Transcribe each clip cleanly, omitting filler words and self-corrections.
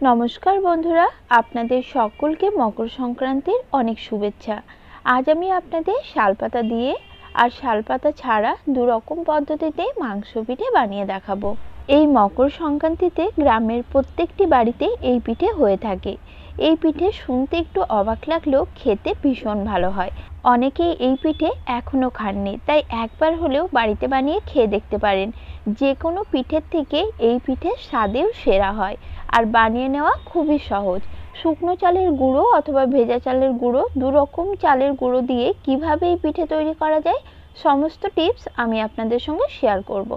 नमस्कार बंधुरा आपनादेर सकलके मकर संक्रांतिर अनेक शुभेच्छा। आज आमी आपनादेर शालपाता दिए और शालपाता छाड़ा दु रकम पद्धतिते मांस पिठे बानिये देखाबो। এই मकर संक्रांतिते ग्रामेर प्रत्येकटी बाड़ीते এই पिठे हये थाके। এই पिठे शुनते एकटु अबाक लागलेও खेते भीषण भालो हय। अनेकेई এই पिठे एखोनो खाननि, ताई एकबार हलेও बाड़ीते बानिये खेये देखते पारेन। जे कोनो पिठेर थेके এই पिठे स्वादेও सेरा हय और बानिये नेওয়া खूबই সহজ। শুকনো চালের গুঁড়ো অথবা ভেজা চালের গুঁড়ো দু রকম চালের গুঁড়ো দিয়ে কিভাবে এই পিঠে তৈরি করা যায় সমস্ত টিপস আমি আপনাদের সঙ্গে শেয়ার করব।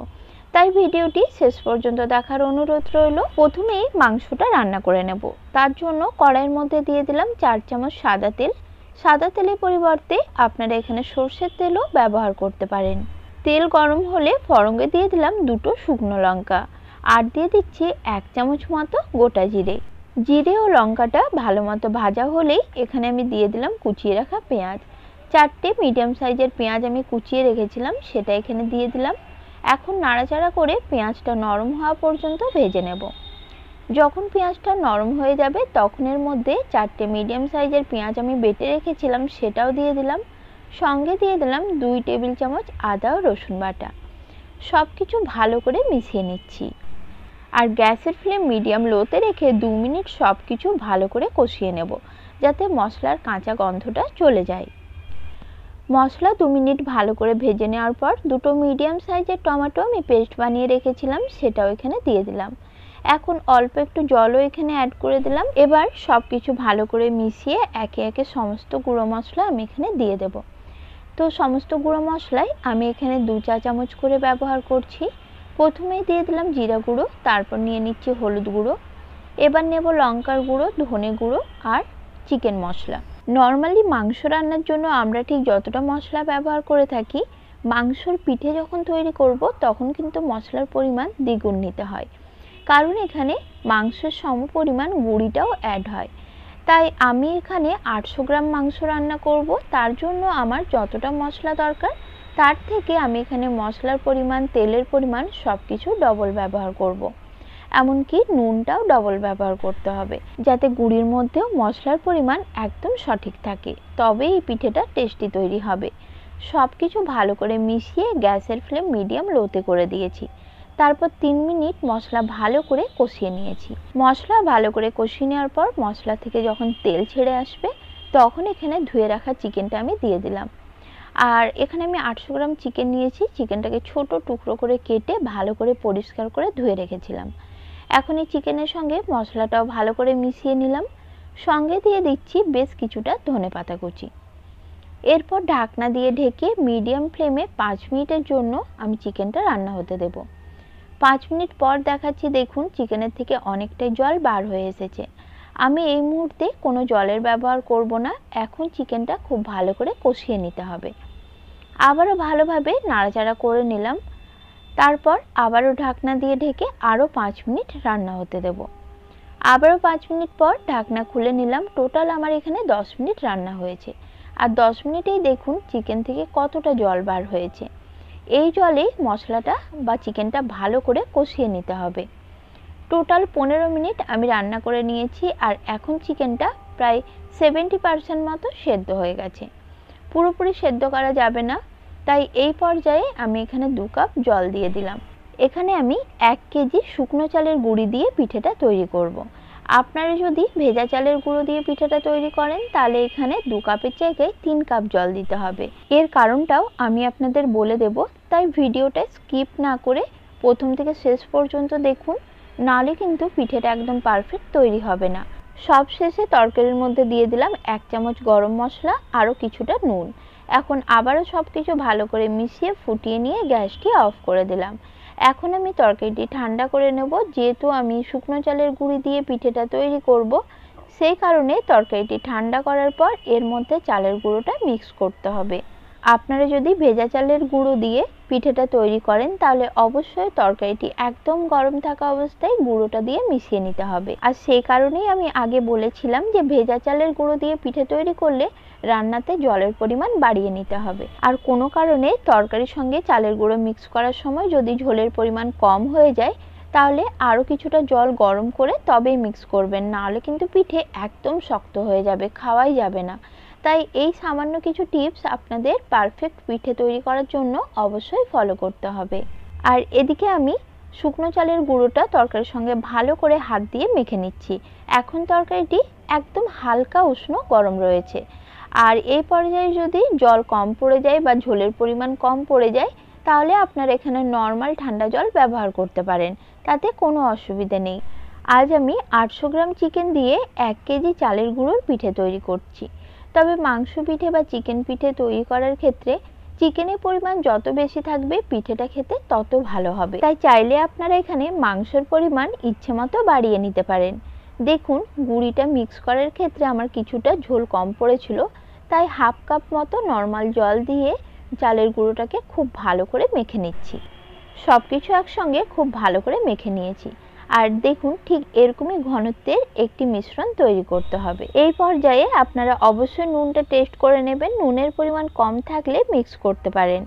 তাই ভিডিওটি শেষ পর্যন্ত দেখার অনুরোধ রইল। প্রথমেই মাংসটা রান্না করে নেব। তার জন্য কড়াইয়ের মধ্যে দিয়ে দিলাম 4 চামচ সাদা তেল। সাদা তেলের পরিবর্তে আপনারা এখানে সরষের তেলও ব্যবহার করতে পারেন। তেল গরম হলে ফড়ঙ্গে দিয়ে দিলাম দুটো শুকনো লঙ্কা আর দিয়ে দিচ্ছি 1 চামচ মতো গোটা জিরে। জিরে ও লঙ্কাটা ভালো মতো ভাজা হলেই এখানে আমি দিয়ে দিলাম কুচিয়ে রাখা পেঁয়াজ। 4টে মিডিয়াম সাইজের পেঁয়াজ আমি কুচিয়ে রেখেছিলাম, সেটা এখানে দিয়ে দিলাম। এখন নাড়াচাড়া করে পেঁয়াজটা নরম হওয়া পর্যন্ত ভেজে নেব। যখন পেঁয়াজটা নরম হয়ে যাবে তখন এর মধ্যে 4টে মিডিয়াম সাইজের পেঁয়াজ আমি বেটে রেখেছিলাম সেটাও দিয়ে দিলাম। সঙ্গে দিয়ে দিলাম 2 টেবিল চামচ আদা ও রসুন বাটা। সব কিছু ভালো করে মিশিয়ে নিচ্ছি আর গ্যাসের ফ্লেম মিডিয়াম লোতে রেখে 2 মিনিট সব কিছু ভালো করে কষিয়ে নেব যাতে মশলার কাঁচা গন্ধটা চলে যায়। মশলা 2 মিনিট ভালো করে ভেজে নেওয়ার পর দুটো মিডিয়াম সাইজের টমেটো আমি পেস্ট বানিয়ে রেখেছিলাম সেটাও এখানে দিয়ে দিলাম। এখন অল্প একটু জলও এখানে অ্যাড করে দিলাম। এবার সব কিছু ভালো করে মিশিয়ে একে একে সমস্ত গুঁড়ো মশলা আমি এখানে দিয়ে দেব। তো সমস্ত গুঁড়ো মশলায় আমি এখানে 2 চা চামচ করে ব্যবহার করছি। প্রথমেই দিয়ে দিলাম জিরা গুঁড়ো, তারপর নিয়ে নিচ্ছি হলুদ গুঁড়ো, এবার নেব লঙ্কার গুঁড়ো, ধনে গুঁড়ো আর চিকেন মশলা। নর্মালি মাংস রান্নার জন্য আমরা ঠিক যতটা মশলা ব্যবহার করে থাকি মাংসর পিঠে যখন তৈরি করব তখন কিন্তু মশলার পরিমাণ দ্বিগুণ নিতে হয়, কারণ এখানে মাংসের সমপরিমাণ গুঁড়িটাও অ্যাড হয়। তাই আমি এখানে 800 গ্রাম মাংস রান্না করব, তার জন্য আমার যতটা মশলা দরকার তার থেকে আমি এখানে মশলার পরিমাণ, তেলের পরিমাণ সব কিছু ডবল ব্যবহার করব। এমনকি নুনটাও ডবল ব্যবহার করতে হবে যাতে গুঁড়ির মধ্যেও মশলার পরিমাণ একদম সঠিক থাকে, তবেই এই পিঠেটা টেস্টি তৈরি হবে। সব কিছু ভালো করে মিশিয়ে গ্যাসের ফ্লেম মিডিয়াম লোতে করে দিয়েছি। তারপর 3 মিনিট মশলা ভালো করে কষিয়ে নিয়েছি। মশলা ভালো করে কষিয়ে নেওয়ার পর মশলা থেকে যখন তেল ছেড়ে আসবে তখন এখানে ধুয়ে রাখা চিকেনটা আমি দিয়ে দিলাম। আর এখানে আমি 800 গ্রাম চিকেন নিয়েছি। চিকেনটাকে ছোট টুকরো করে কেটে ভালো করে পরিষ্কার করে ধুয়ে রেখেছিলাম। এখন এই চিকেনের সঙ্গে মশলাটাও ভালো করে মিশিয়ে নিলাম। সঙ্গে দিয়ে দিচ্ছি বেশ কিছুটা ধনেপাতা কুচি। এরপর ঢাকনা দিয়ে ঢেকে মিডিয়াম ফ্লেমে 5 মিনিটের জন্য আমি চিকেনটা রান্না হতে দেব। 5 মিনিট পর দেখাচ্ছি, দেখুন চিকেনের থেকে অনেকটাই জল বার হয়ে এসেছে। আমি এই মুহূর্তে কোনো জলের ব্যবহার করব না। এখন চিকেনটা খুব ভালো করে কষিয়ে নিতে হবে। আবারও ভালোভাবে নাড়াচাড়া করে নিলাম। তারপর আবারও ঢাকনা দিয়ে ঢেকে আরও 5 মিনিট রান্না হতে দেব। আবারও 5 মিনিট পর ঢাকনা খুলে নিলাম। টোটাল আমার এখানে 10 মিনিট রান্না হয়েছে আর 10 মিনিটেই দেখুন চিকেন থেকে কতটা জল বার হয়েছে। এই জলে মশলাটা বা চিকেনটা ভালো করে কষিয়ে নিতে হবে। টোটাল 15 মিনিট আমি রান্না করে নিয়েছি আর এখন চিকেনটা প্রায় 70% মতো সেদ্ধ হয়ে গেছে। পুরোপুরি সেদ্ধ করা যাবে না, তাই এই পর্যায়ে আমি এখানে 2 কাপ জল দিয়ে দিলাম। এখানে আমি 1 কেজি শুকনো চালের গুঁড়ি দিয়ে পিঠেটা তৈরি করব। আপনারা যদি ভেজা চালের গুঁড়ো দিয়ে পিঠেটা তৈরি করেন তাহলে এখানে 2 কাপের জায়গায় 3 কাপ জল দিতে হবে। এর কারণটাও আমি আপনাদের বলে দেব, তাই ভিডিওটা স্কিপ না করে প্রথম থেকে শেষ পর্যন্ত দেখুন, নাহলে কিন্তু পিঠেটা একদম পারফেক্ট তৈরি হবে না। সব শেষে তরকারির মধ্যে দিয়ে দিলাম 1 চামচ গরম মশলা, আরও কিছুটা নুন। এখন আবারও সব কিছু ভালো করে মিশিয়ে ফুটিয়ে নিয়ে গ্যাসটি অফ করে দিলাম। এখন আমি তরকারিটি ঠান্ডা করে নেব। যেহেতু আমি শুকনো চালের গুঁড়ি দিয়ে পিঠেটা তৈরি করব, সেই কারণে তরকারিটি ঠান্ডা করার পর এর মধ্যে চালের গুঁড়োটা মিক্স করতে হবে। আপনারা যদি ভেজা চালের গুঁড়ো দিয়ে পিঠেটা তৈরি করেন তাহলে অবশ্যই তরকারিটি একদম গরম থাকা অবস্থায় গুঁড়োটা দিয়ে মিশিয়ে নিতে হবে। আর সেই কারণেই আমি আগে বলেছিলাম যে ভেজা চালের গুঁড়ো দিয়ে পিঠে তৈরি করলে রান্নাতে জলের পরিমাণ বাড়িয়ে নিতে হবে। আর কোনো কারণে তরকারির সঙ্গে চালের গুঁড়ো মিক্স করার সময় যদি ঝোলের পরিমাণ কম হয়ে যায় তাহলে আরও কিছুটা জল গরম করে তবেই মিক্স করবেন, নাহলে কিন্তু পিঠে একদম শক্ত হয়ে যাবে, খাওয়াই যাবে না। তাই এই সামান্য কিছু টিপস আপনাদের পারফেক্ট পিঠে তৈরি করার জন্য অবশ্যই ফলো করতে হবে। আর এদিকে আমি শুকনো চালের গুঁড়োটা তরকারির সঙ্গে ভালো করে হাত দিয়ে মেখে নিচ্ছি। এখন তরকারিটি একদম হালকা উষ্ণ গরম রয়েছে। আর এই পর্যায়ে যদি জল কম পড়ে যায় বা ঝোলের পরিমাণ কম পড়ে যায়, তাহলে আপনারা এখানে নর্মাল ঠান্ডা জল ব্যবহার করতে পারেন, তাতে কোনো অসুবিধে নেই। আজ আমি 800 গ্রাম চিকেন দিয়ে 1 কেজি চালের গুঁড়োর পিঠে তৈরি করছি। তবে মাংস পিঠে বা চিকেন পিঠে তৈরি করার ক্ষেত্রে চিকেনের পরিমাণ যত বেশি থাকবে পিঠেটা খেতে তত ভালো হবে। তাই চাইলে আপনারা এখানে মাংসের পরিমাণ ইচ্ছে মতো বাড়িয়ে নিতে পারেন। দেখুন, গুঁড়িটা মিক্স করার ক্ষেত্রে আমার কিছুটা ঝোল কম পড়েছিল, তাই হাফ কাপ মতো নর্মাল জল দিয়ে চালের গুঁড়োটাকে খুব ভালো করে মেখে নিচ্ছি। সব কিছু একসঙ্গে খুব ভালো করে মেখে নিয়েছি। আর দেখুন, ঠিক এরকমই ঘনত্বের একটি মিশ্রণ তৈরি করতে হবে। এই পর্যায়ে আপনারা অবশ্যই নুনটা টেস্ট করে নেবেন, নুনের পরিমাণ কম থাকলে মিক্স করতে পারেন।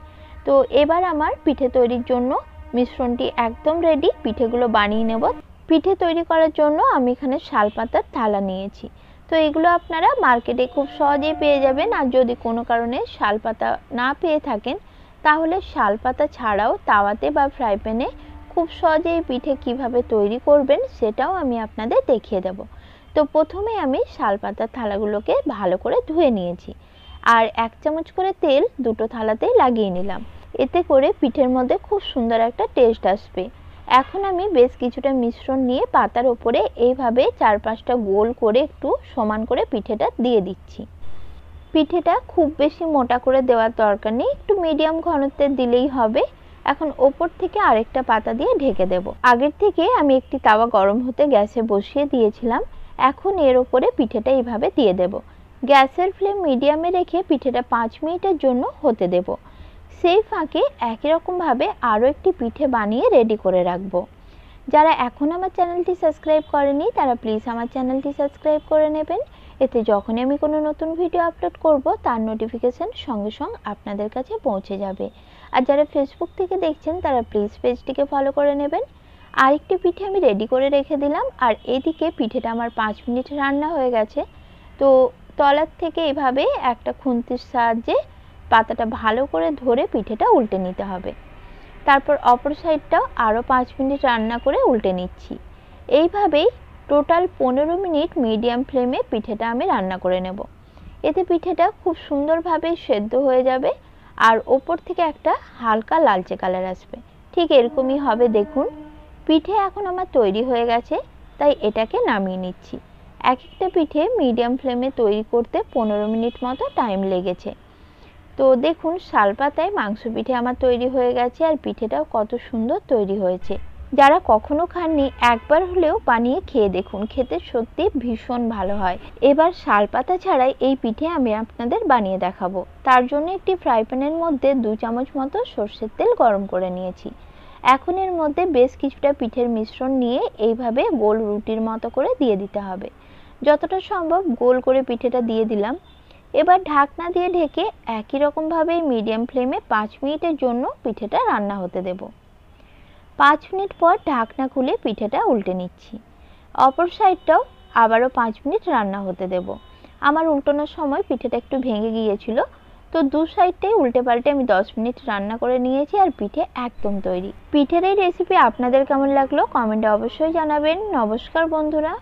তো এবার আমার পিঠে তৈরির জন্য মিশ্রণটি একদম রেডি। পিঠেগুলো বানিয়ে নেব। পিঠে তৈরি করার জন্য আমি এখানে শালপাতার থালা নিয়েছি। তো এগুলো আপনারা মার্কেটে খুব সহজেই পেয়ে যাবেন। আর যদি কোনো কারণে শালপাতা না পেয়ে থাকেন, তাহলে শালপাতা ছাড়াও তাওয়াতে বা ফ্রাই প্যানে খুব সহজেই পিঠে কিভাবে তৈরি করবেন সেটাও আমি আপনাদের দেখিয়ে দেব। তো প্রথমে আমি শালপাতার থালাগুলোকে ভালো করে ধুয়ে নিয়েছি আর 1 চামচ করে তেল দুটো থালাতেই লাগিয়ে নিলাম। এতে করে পিঠের মধ্যে খুব সুন্দর একটা টেস্ট আসবে। এখন আমি বেশ কিছুটা মিশ্রণ নিয়ে পাতার ওপরে এইভাবে 4-5টা গোল করে একটু সমান করে পিঠেটা দিয়ে দিচ্ছি। পিঠেটা খুব বেশি মোটা করে দেওয়ার দরকার নেই, একটু মিডিয়াম ঘনত্বের দিলেই হবে। এখন ওপর থেকে আরেকটা পাতা দিয়ে ঢেকে দেব। আগের থেকে আমি একটি তাওয়া গরম হতে গ্যাসে বসিয়ে দিয়েছিলাম। এখন এর ওপরে পিঠেটা এইভাবে দিয়ে দেব। গ্যাসের ফ্লেম মিডিয়ামে রেখে পিঠেটা 5 মিনিটের জন্য হতে দেব। সেই ফাঁকে একই রকমভাবে আরও একটি পিঠে বানিয়ে রেডি করে রাখবো। যারা এখন আমার চ্যানেলটি সাবস্ক্রাইব করেনি তারা প্লিজ আমার চ্যানেলটি সাবস্ক্রাইব করে নেবেন। এতে যখনই আমি কোনো নতুন ভিডিও আপলোড করব তার নোটিফিকেশন সঙ্গে সঙ্গে আপনাদের কাছে পৌঁছে যাবে। আর যারা ফেসবুক থেকে দেখছেন তারা প্লিজ পেজটিকে ফলো করে নেবেন। আরেকটি পিঠে আমি রেডি করে রেখে দিলাম। আর এদিকে পিঠেটা আমার 5 মিনিট রান্না হয়ে গেছে। তো তলার থেকে এভাবে একটা খুন্তির সাহায্যে পাতাটা ভালো করে ধরে পিঠেটা উল্টে নিতে হবে। তারপর অপর সাইডটাও আরও 5 মিনিট রান্না করে উল্টে নিচ্ছি। এইভাবেই টোটাল 15 মিনিট মিডিয়াম ফ্লেমে পিঠেটা আমি রান্না করে নেব। এতে পিঠেটা খুব সুন্দরভাবে সেদ্ধ হয়ে যাবে আর ওপর থেকে একটা হালকা লালচে কালার আসবে। ঠিক এরকমই হবে। দেখুন, পিঠে এখন আমার তৈরি হয়ে গেছে, তাই এটাকে নামিয়ে নিচ্ছি। এক একটা পিঠে মিডিয়াম ফ্লেমে তৈরি করতে 15 মিনিট মতো টাইম লেগেছে। তো দেখুন, শালপাতায় মাংস পিঠে আমার তৈরি হয়ে গেছে আর পিঠেটাও কত সুন্দর তৈরি হয়েছে। যারা কখনো খাননি একবার হলেও বানিয়ে খেয়ে দেখুন, খেতে সত্যি ভীষণ ভালো হয়। এবার শালপাতা ছাড়াই এই পিঠে আমি আপনাদের বানিয়ে দেখাবো। তার জন্য একটি ফ্রাই প্যানের মধ্যে 2 চামচ মতো সর্ষের তেল গরম করে নিয়েছি। এখন এর মধ্যে বেশ কিছুটা পিঠের মিশ্রণ নিয়ে এইভাবে গোল রুটির মতো করে দিয়ে দিতে হবে। যতটা সম্ভব গোল করে পিঠেটা দিয়ে দিলাম। এবার ঢাকনা দিয়ে ঢেকে একই রকমভাবে মিডিয়াম ফ্লেমে 5 মিনিটের জন্য পিঠেটা রান্না হতে দেব। 5 মিনিট পর ঢাকনা খুলে পিঠেটা উল্টে নিচ্ছি। অপর সাইডটাও আবারও 5 মিনিট রান্না হতে দেব। আমার উল্টানোর সময় পিঠেটা একটু ভেঙে গিয়েছিল, তো দু সাইডটাই উল্টে পাল্টে আমি 10 মিনিট রান্না করে নিয়েছি আর পিঠে একদম তৈরি। পিঠের এই রেসিপি আপনাদের কেমন লাগলো কমেন্টে অবশ্যই জানাবেন। নমস্কার বন্ধুরা।